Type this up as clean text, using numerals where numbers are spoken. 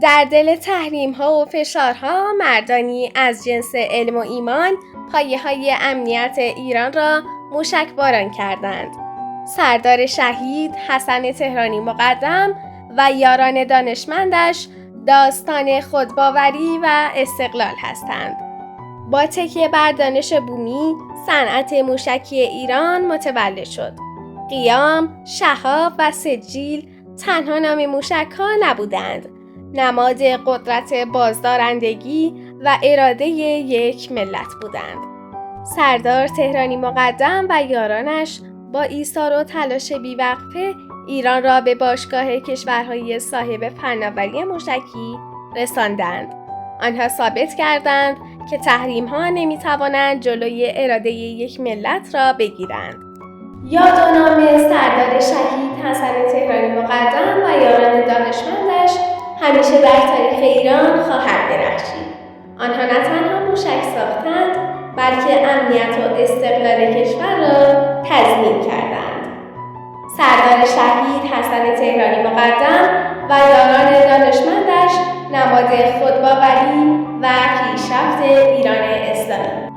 در دل تحریم‌ها و فشارها مردانی از جنس علم و ایمان پایه‌های امنیت ایران را موشکباران کردند. سردار شهید حسن تهرانی مقدم و یاران دانشمندش داستان خودباوری و استقلال هستند. با تکیه بر دانش بومی، صنعت موشکی ایران متولد شد. قیام، شهاب و سجیل تنها نام موشک‌ها نبودند. نماد قدرت بازدارندگی و اراده یک ملت بودند. سردار تهرانی مقدم و یارانش با ایثار و تلاش بی‌وقفه ایران را به باشگاه کشورهای صاحب فناوری موشکی رساندند. آنها ثابت کردند که تحریم‌ها نمی‌توانند جلوی اراده یک ملت را بگیرند. یاد و نام سردار شهید حسن تهرانی مقدم و یاران دانشمندش همیشه در تاریخ ایران خواهد درخشید. آنها نه تنها موشک ساختند، بلکه امنیت و استقلال کشور را تضمین کردند. سردار شهید حسن تهرانی مقدم و یاران دانشمندش نماد خودباوری و پیشرفت ایران اسلامی